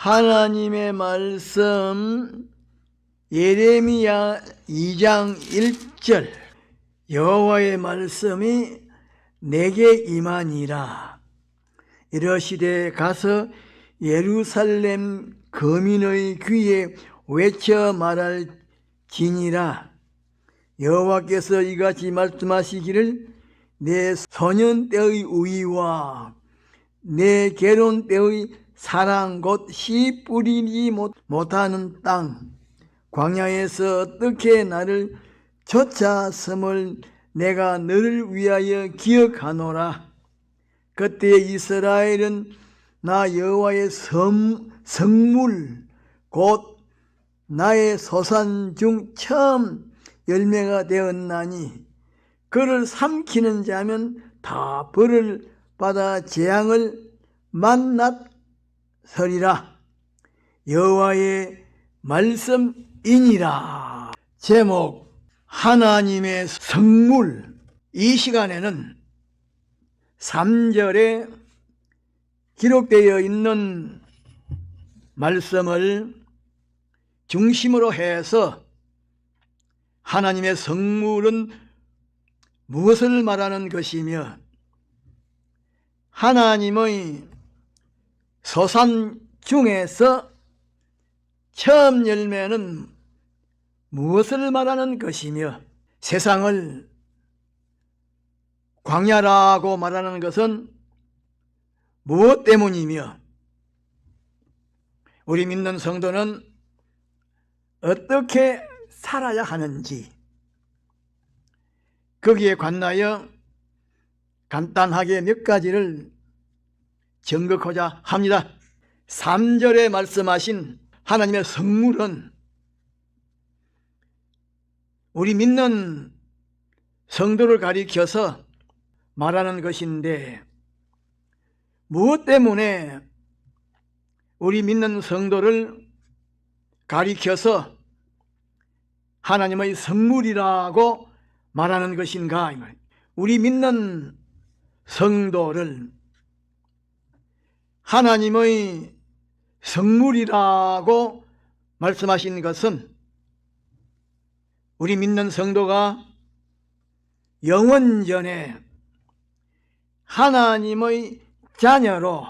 하나님의 말씀 예레미야 2장 1절 여호와의 말씀이 내게 임하니라. 이러시되 가서 예루살렘 거민의 귀에 외쳐 말할지니라. 여호와께서 이같이 말씀하시기를 내 소년 때의 우위와 내 결혼 때의 사랑 곧 씨 뿌리지 못하는 땅 광야에서 어떻게 나를 쫓아섬을 내가 너를 위하여 기억하노라. 그때 이스라엘은 나 여호와의 성물 곧 나의 소산 중 처음 열매가 되었나니 그를 삼키는 자면 다 벌을 받아 재앙을 만났으리라. 여호와의 말씀이니라. 제목 하나님의 성물. 이 시간에는 3절에 기록되어 있는 말씀을 중심으로 해서 하나님의 성물은 무엇을 말하는 것이며 하나님의 소산 중에서 처음 열매는 무엇을 말하는 것이며 세상을 광야라고 말하는 것은 무엇 때문이며 우리 믿는 성도는 어떻게 살아야 하는지 거기에 관하여 간단하게 몇 가지를 정거하고자 합니다. 3절에 말씀하신 하나님의 성물은 우리 믿는 성도를 가리켜서 말하는 것인데 무엇 때문에 우리 믿는 성도를 가리켜서 하나님의 성물이라고 말하는 것인가? 우리 믿는 성도를 하나님의 성물이라고 말씀하신 것은 우리 믿는 성도가 영원전에 하나님의 자녀로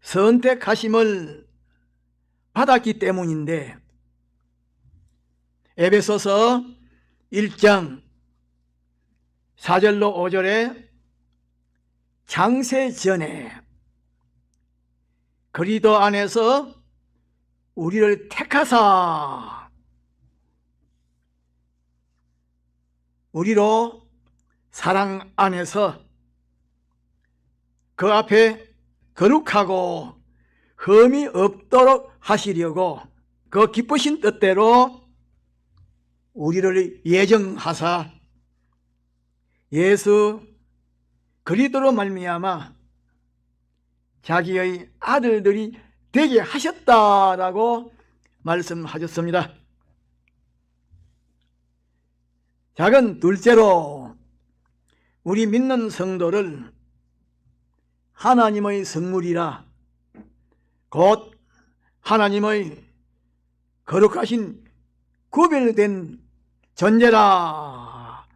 선택하심을 받았기 때문인데 에베소서 1장 4절로 5절에 창세 전에 그리스도 안에서 우리를 택하사 우리로 사랑 안에서 그 앞에 거룩하고 흠이 없도록 하시려고 그 기쁘신 뜻대로 우리를 예정하사 예수 그리스도로 말미암아 자기의 아들들이 되게 하셨다라고 말씀하셨습니다. 작은 둘째로 우리 믿는 성도를 하나님의 성물이라 곧 하나님의 거룩하신 구별된 존재라고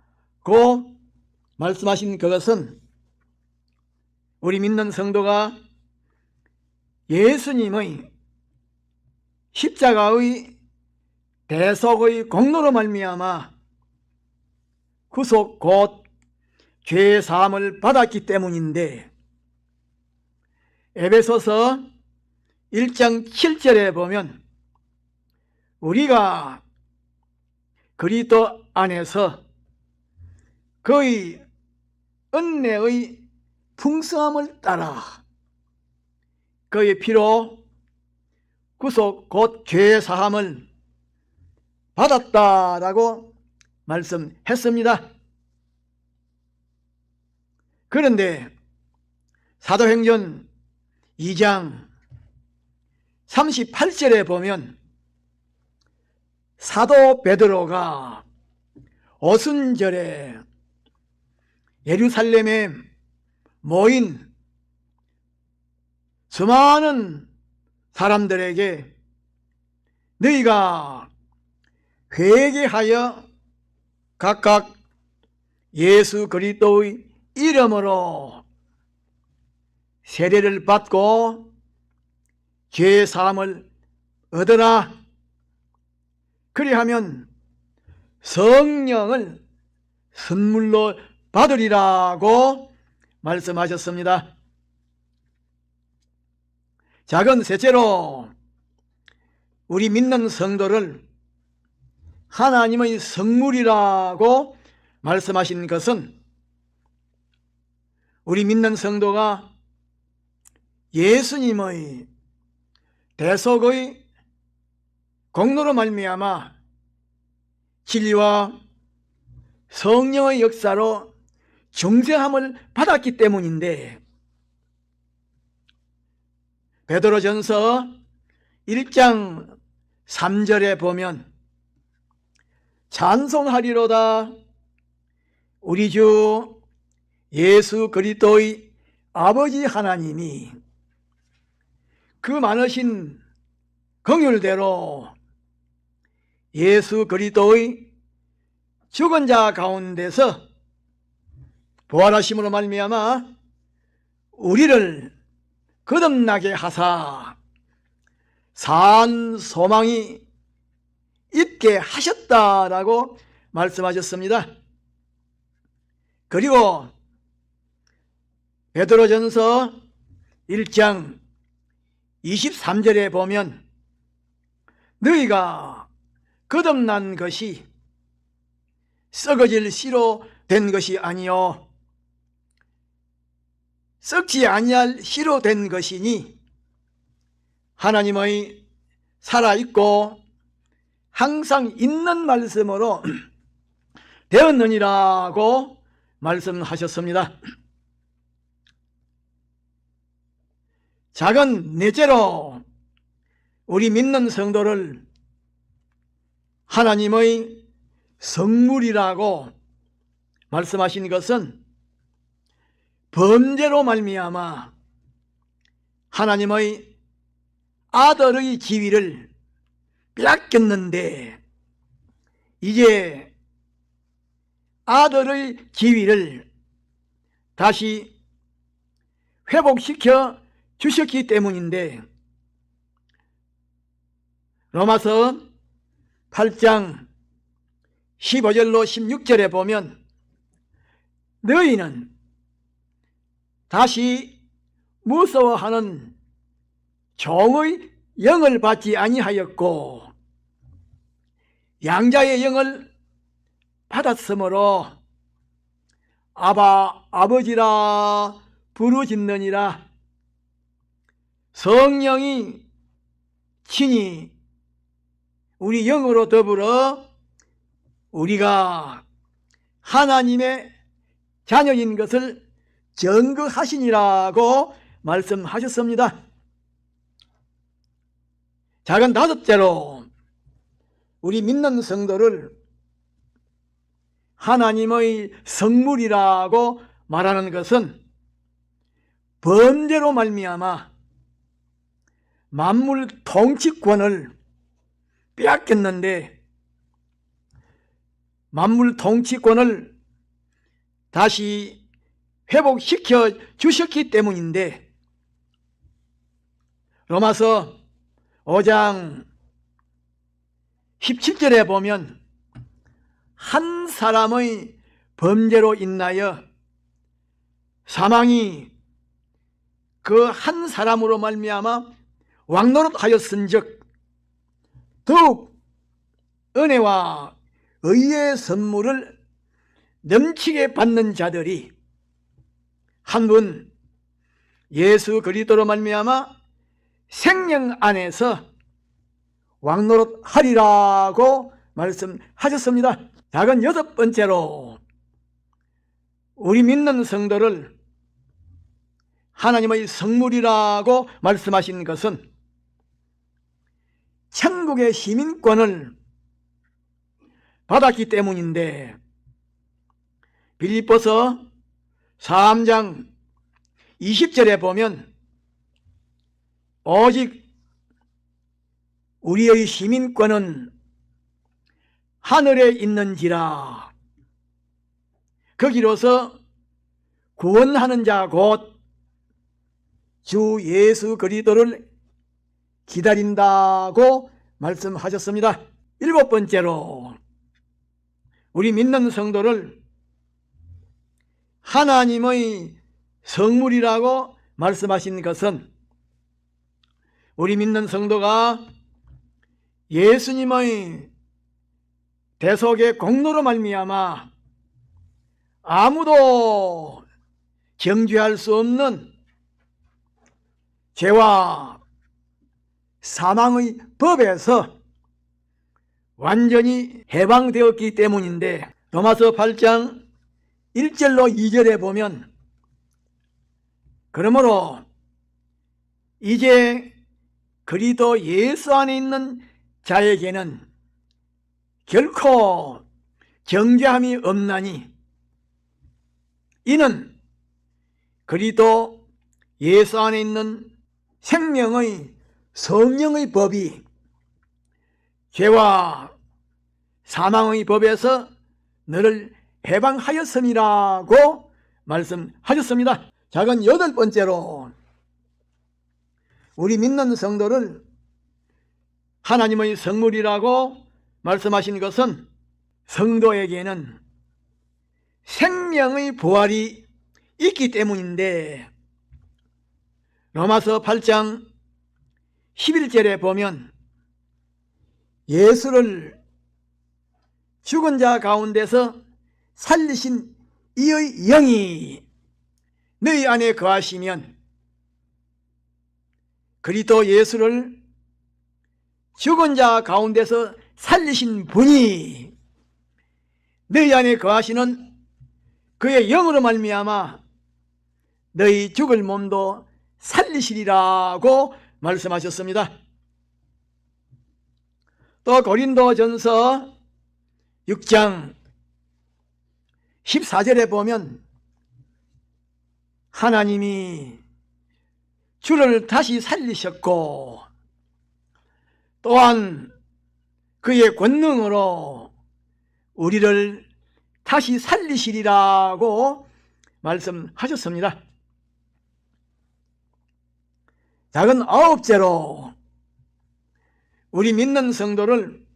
말씀하신 그것은 우리 믿는 성도가 예수님의 십자가의 대속의 공로로 말미암아 구속 곧 죄 사함을 받았기 때문인데 에베소서 1장 7절에 보면 우리가 그리스도 안에서 그의 은혜의 풍성함을 따라 그의 피로 구속 곧 죄 사함을 받았다라고 말씀했습니다. 그런데 사도행전 2장 38절에 보면 사도 베드로가 오순절에 예루살렘에 모인 수많은 사람들에게 너희가 회개하여 각각 예수 그리스도의 이름으로 세례를 받고 죄 사함을 얻으라. 그리하면 성령을 선물로 받으리라고 말씀하셨습니다. 작은 셋째로 우리 믿는 성도를 하나님의 성물이라고 말씀하신 것은 우리 믿는 성도가 예수님의 대속의 공로로 말미암아 진리와 성령의 역사로 중생함을 받았기 때문인데, 베드로전서 1장 3절에 보면 찬송하리로다 우리 주 예수 그리스도의 아버지 하나님이 그 많으신 긍휼대로 예수 그리스도의 죽은 자 가운데서 부활하심으로 말미암아 우리를 거듭나게 하사 산 소망이 있게 하셨다라고 말씀하셨습니다. 그리고 베드로전서 1장 23절에 보면 너희가 거듭난 것이 썩어질 씨로 된 것이 아니요 썩지 아니할 씨로 된 것이니 하나님의 살아있고 항상 있는 말씀으로 되었느니라고 말씀하셨습니다. 작은 넷째로 우리 믿는 성도를 하나님의 성물이라고 말씀하신 것은 범죄로 말미암아 하나님의 아들의 지위를 빼앗겼는데 이제 아들의 지위를 다시 회복시켜 주셨기 때문인데, 로마서 8장 15절로 16절에 보면 너희는 다시 무서워하는 종의 영을 받지 아니하였고 양자의 영을 받았으므로 아바 아버지라 부르짖느니라. 성령이 친히 우리 영으로 더불어 우리가 하나님의 자녀인 것을 증거하시니라고 말씀하셨습니다. 작은 다섯째로 우리 믿는 성도를 하나님의 성물이라고 말하는 것은 범죄로 말미암아 만물 통치권을 빼앗겼는데 만물 통치권을 다시 회복시켜 주셨기 때문인데, 로마서 5장 17절에 보면 한 사람의 범죄로 인하여 사망이 그 한 사람으로 말미암아 왕노릇하였은즉 더욱 은혜와 의의 선물을 넘치게 받는 자들이 한 분 예수 그리스도로 말미암아 생명 안에서 왕노릇하리라고 말씀하셨습니다. 작은 여섯 번째로 우리 믿는 성도를 하나님의 성물이라고 말씀하신 것은 천국의 시민권을 받았기 때문인데, 빌립보서 3장 20절에 보면 오직 우리의 시민권은 하늘에 있는지라. 거기로서 구원하는 자 곧 주 예수 그리스도를 기다린다고 말씀하셨습니다. 일곱 번째로 우리 믿는 성도를 하나님의 성물이라고 말씀하신 것은 우리 믿는 성도가 예수님의 대속의 공로로 말미암아 아무도 정죄할 수 없는 죄와 사망의 법에서 완전히 해방되었기 때문인데, 로마서 8장 1절로 2절에 보면 그러므로 이제 그리스도 예수 안에 있는 자에게는 결코 정죄함이 없나니 이는 그리스도 예수 안에 있는 생명의 성령의 법이 죄와 사망의 법에서 너를 해방하였음이라고 말씀하셨습니다. 작은 여덟 번째로 우리 믿는 성도를 하나님의 성물이라고 말씀하신 것은 성도에게는 생명의 부활이 있기 때문인데, 로마서 8장 11절에 보면 예수를 죽은 자 가운데서 살리신 이의 영이 너희 안에 거하시면, 그리스도 예수를 죽은 자 가운데서 살리신 분이 너희 안에 거하시는 그의 영으로 말미암아 너희 죽을 몸도 살리시리라고 말씀하셨습니다. 또 고린도전서 6장 14절에 보면 하나님이 주를 다시 살리셨고 또한 그의 권능으로 우리를 다시 살리시리라고 말씀하셨습니다. 작은 아홉째로 우리 믿는 성도를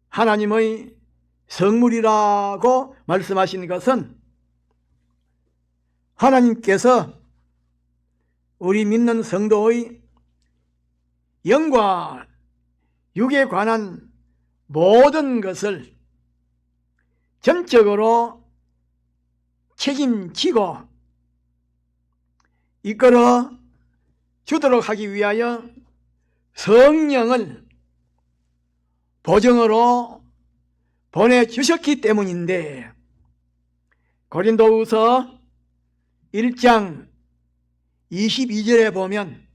하나님의 성물이라고 말씀하신 것은 하나님께서 우리 믿는 성도의 영과 육에 관한 모든 것을 전적으로 책임지고 이끌어 주도록 하기 위하여 성령을 보증으로 보내주셨기 때문인데, 고린도후서 1장 22절에 보면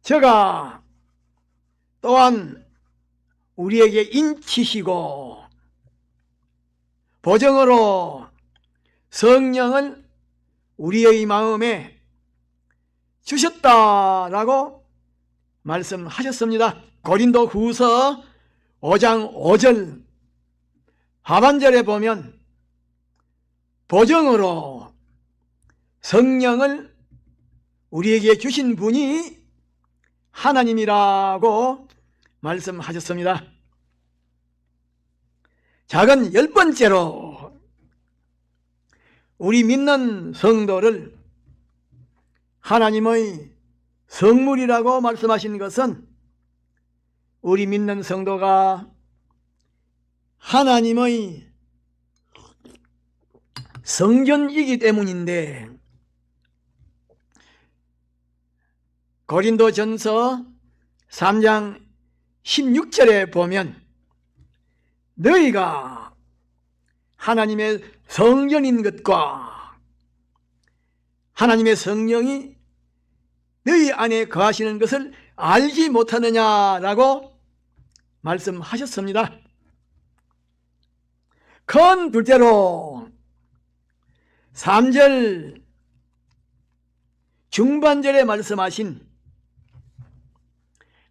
저가 또한 우리에게 인치시고 보증으로 성령을 우리의 마음에 주셨다라고 말씀하셨습니다. 고린도후서 5장 5절 하반절에 보면 보증으로 성령을 우리에게 주신 분이 하나님이라고 말씀하셨습니다. 작은 열 번째로 우리 믿는 성도를 하나님의 성물이라고 말씀하신 것은 우리 믿는 성도가 하나님의 성전이기 때문인데, 고린도전서 3장 16절에 보면 너희가 하나님의 성전인 것과 하나님의 성령이 너희 안에 거하시는 것을 알지 못하느냐라고 말씀하셨습니다. 큰 둘째로 3절 중반절에 말씀하신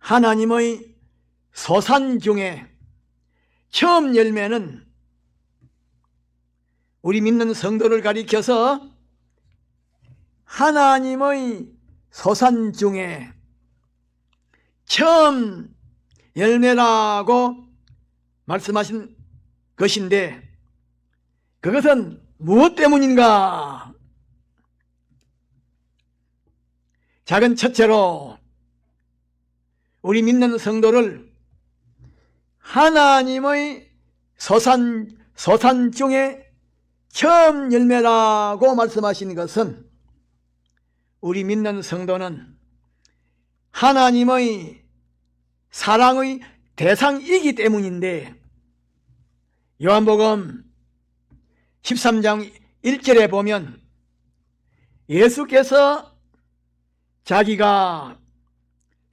하나님의 소산 중에 처음 열매는 우리 믿는 성도를 가리켜서 하나님의 소산 중에 처음 열매라고 말씀하신 것인데, 그것은 무엇 때문인가? 작은 첫째로 우리 믿는 성도를 하나님의 소산 중에 처음 열매라고 말씀하신 것은, 우리 믿는 성도는 하나님의 사랑의 대상이기 때문인데, 요한복음 13장 1절에 보면 예수께서 자기가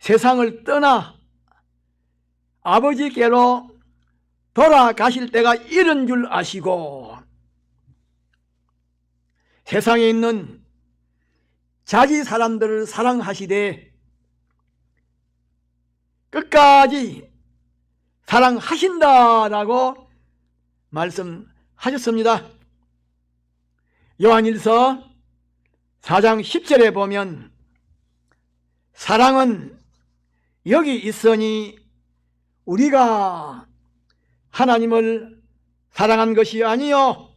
세상을 떠나 아버지께로 돌아가실 때가 이른 줄 아시고 세상에 있는 자기 사람들을 사랑하시되 끝까지 사랑하신다라고 말씀하셨습니다. 요한일서 4장 10절에 보면 사랑은 여기 있으니 우리가 하나님을 사랑한 것이 아니요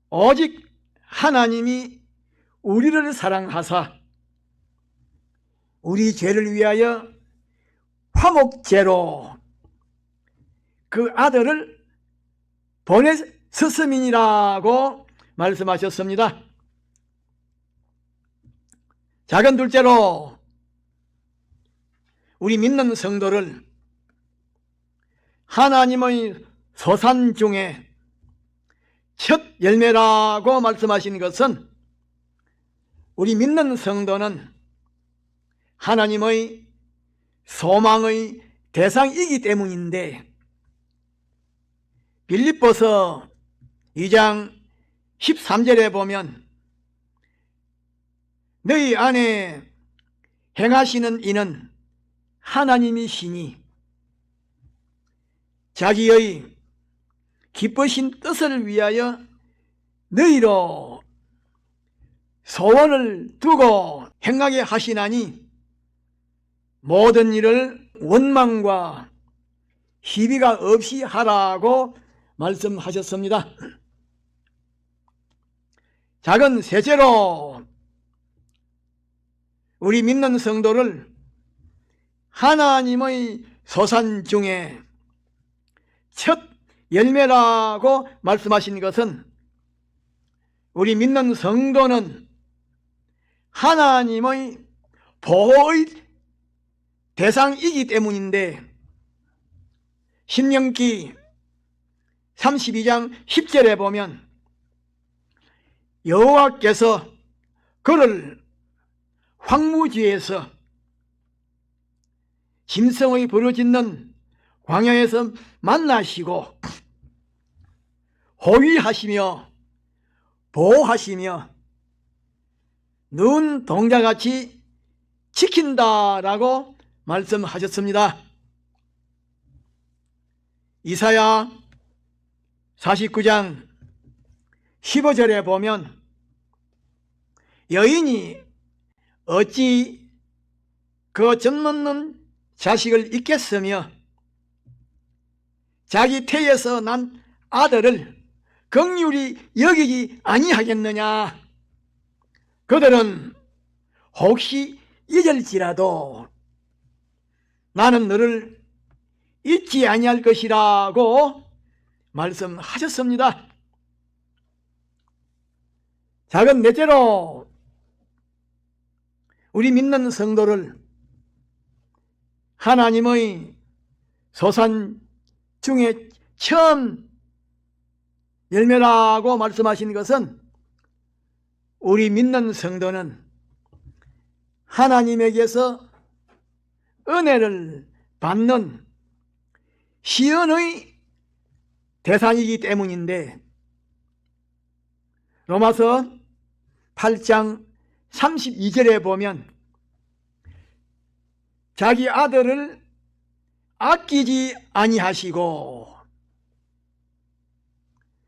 오직 하나님이 우리를 사랑하사 우리 죄를 위하여 화목제로 그 아들을 보내셨음이니라고 말씀하셨습니다. 작은 둘째로 우리 믿는 성도를 하나님의 소산 중에 첫 열매라고 말씀하신 것은, 우리 믿는 성도는 하나님의 소망의 대상이기 때문인데, 빌립보서 2장 13절에 보면 너희 안에 행하시는 이는 하나님이시니 자기의 기쁘신 뜻을 위하여 너희로 소원을 두고 행하게 하시나니 모든 일을 원망과 시비가 없이 하라고 말씀하셨습니다. 작은 셋째로 우리 믿는 성도를 하나님의 소산 중에 첫 열매라고 말씀하신 것은, 우리 믿는 성도는 하나님의 보호의 대상이기 때문인데, 신명기 32장 10절에 보면 여호와께서 그를 황무지에서 짐승의 부르짖는 광야에서 만나시고 호위하시며 보호하시며 눈 동자같이 지킨다라고 말씀하셨습니다. 이사야 49장 15절에 보면 여인이 어찌 그 젖먹는 자식을 잊겠으며 자기 태에서 난 아들을 긍휼히 여기지 아니하겠느냐. 그들은 혹시 잊을지라도 나는 너를 잊지 아니할 것이라고 말씀하셨습니다. 작은 넷째로 우리 믿는 성도를 하나님의 소산 중에 처음 열매라고 말씀하신 것은, 우리 믿는 성도는 하나님에게서 은혜를 받는 시恩의 대상이기 때문인데, 로마서 8장 32절에 보면 자기 아들을 아끼지 아니하시고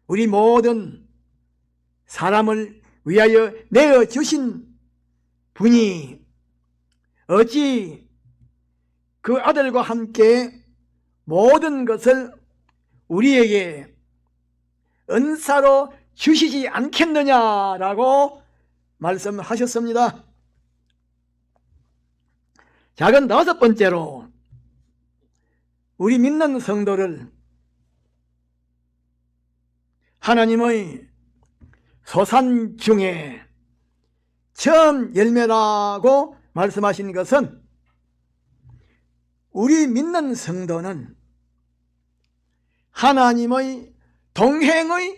우리 모든 사람을 위하여 내어주신 분이 어찌 그 아들과 함께 모든 것을 우리에게 은사로 주시지 않겠느냐라고 말씀하셨습니다. 작은 다섯 번째로 우리 믿는 성도를 하나님의 소산 중에 처음 열매라고 말씀하신 것은 우리 믿는 성도는 하나님의 동행의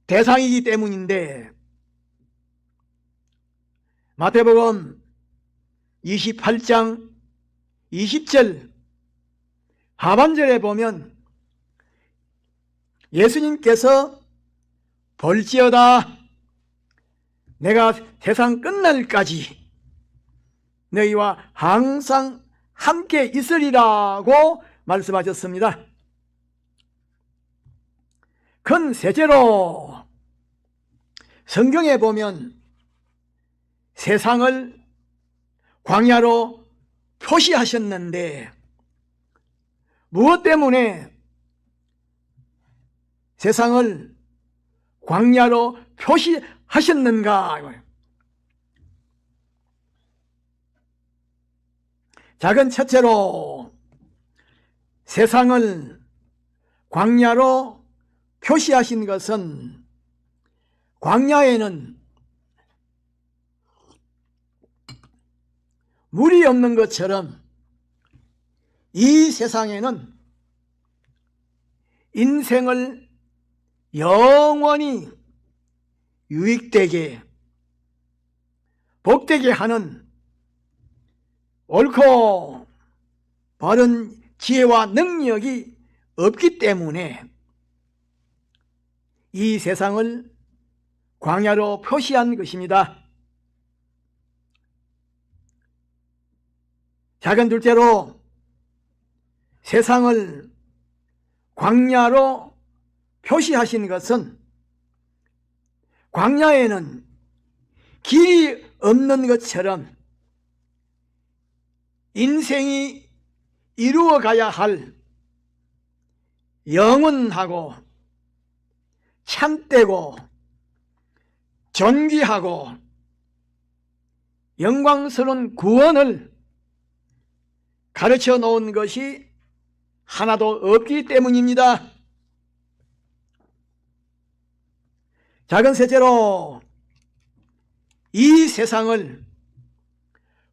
대상이기 때문인데, 마태복음 28장 20절 하반절에 보면 예수님께서 볼지어다 내가 세상 끝날까지 너희와 항상 함께 있으리라고 말씀하셨습니다. 큰 셋째로 성경에 보면 세상을 광야로 표시하셨는데 무엇 때문에 세상을 광야로 표시하셨는가? 작은 첫째로 세상을 광야로 표시하신 것은 광야에는 물이 없는 것처럼 이 세상에는 인생을 영원히 유익되게 복되게 하는 옳고 바른 지혜와 능력이 없기 때문에 이 세상을 광야로 표시한 것입니다. 작은 둘째로 세상을 광야로 표시하신 것은 광야에는 길이 없는 것처럼 인생이 이루어가야 할 영원하고 참되고 존귀하고 영광스러운 구원을 가르쳐 놓은 것이 하나도 없기 때문입니다. 작은 셋째로 이 세상을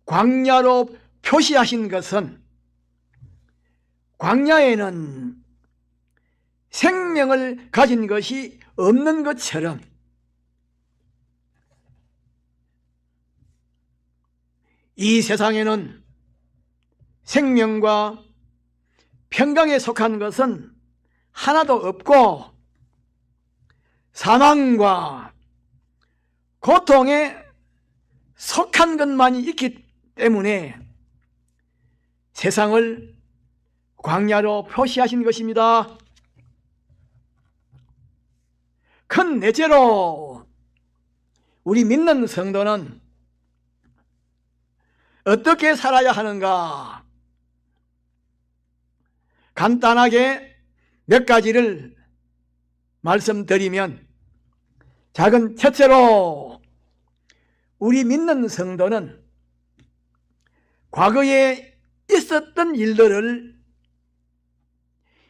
광야로 표시하신 것은 광야에는 생명을 가진 것이 없는 것처럼 이 세상에는 생명과 평강에 속한 것은 하나도 없고 사망과 고통에 속한 것만이 있기 때문에 세상을 광야로 표시하신 것입니다. 큰 넷째로 우리 믿는 성도는 어떻게 살아야 하는가? 간단하게 몇 가지를 말씀드리면, 작은 첫째로 우리 믿는 성도는 과거에 있었던 일들을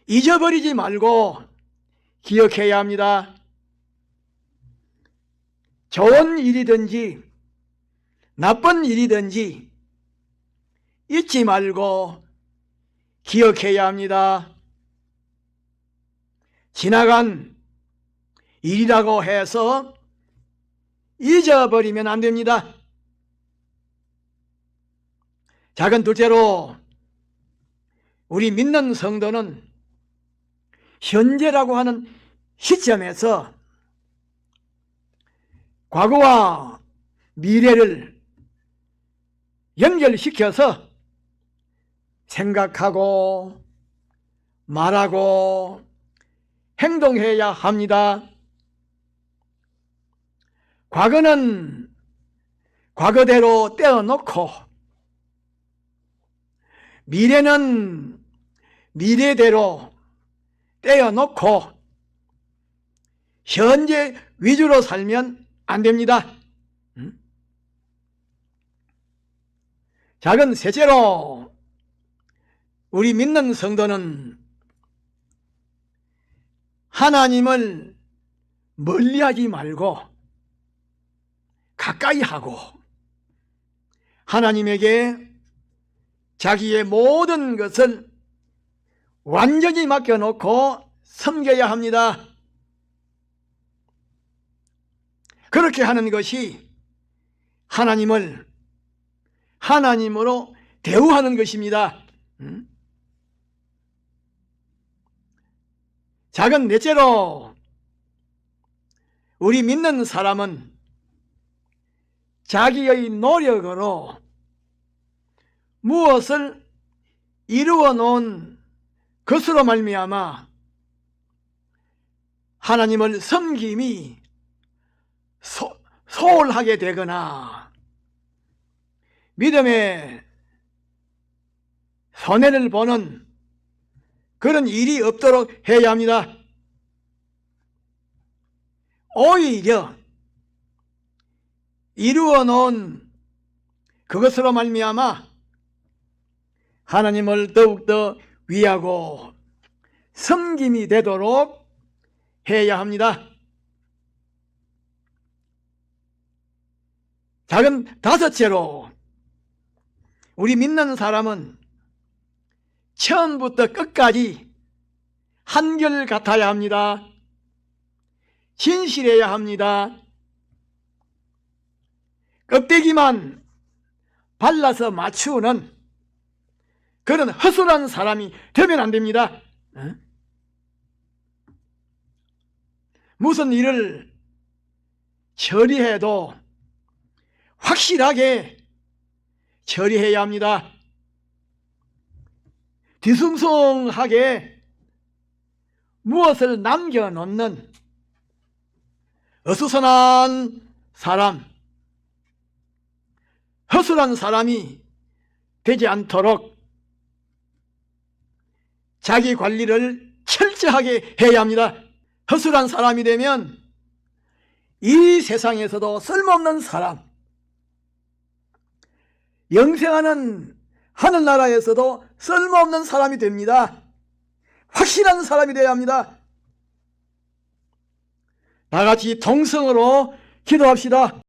잊어버리지 말고 기억해야 합니다. 좋은 일이든지 나쁜 일이든지 잊지 말고 기억해야 합니다. 지나간 일이라고 해서 잊어버리면 안 됩니다. 작은 둘째로 우리 믿는 성도는 현재라고 하는 시점에서 과거와 미래를 연결시켜서 생각하고 말하고 행동해야 합니다. 과거는 과거대로 떼어놓고 미래는 미래대로 떼어놓고 현재 위주로 살면 안 됩니다. 작은 셋째로 우리 믿는 성도는 하나님을 멀리하지 말고 가까이 하고 하나님에게 자기의 모든 것을 완전히 맡겨놓고 섬겨야 합니다. 그렇게 하는 것이 하나님을 하나님으로 대우하는 것입니다. 작은 넷째로 우리 믿는 사람은 자기의 노력으로 무엇을 이루어 놓은 것으로 말미암아 하나님을 섬김이 소홀하게 되거나 믿음의 손해를 보는 그런 일이 없도록 해야 합니다. 오히려 이루어 놓은 그것으로 말미암아 하나님을 더욱더 위하고 섬김이 되도록 해야 합니다. 작은 다섯째로 우리 믿는 사람은 처음부터 끝까지 한결같아야 합니다. 진실해야 합니다. 껍데기만 발라서 맞추는 그런 허술한 사람이 되면 안 됩니다. 무슨 일을 처리해도 확실하게 처리해야 합니다. 뒤숭숭하게 무엇을 남겨놓는 어수선한 사람, 허술한 사람이 되지 않도록 자기 관리를 철저하게 해야 합니다. 허술한 사람이 되면 이 세상에서도 쓸모없는 사람, 영생하는 하늘나라에서도 쓸모없는 사람이 됩니다. 확실한 사람이 되어야 합니다. 다 같이 동성으로 기도합시다.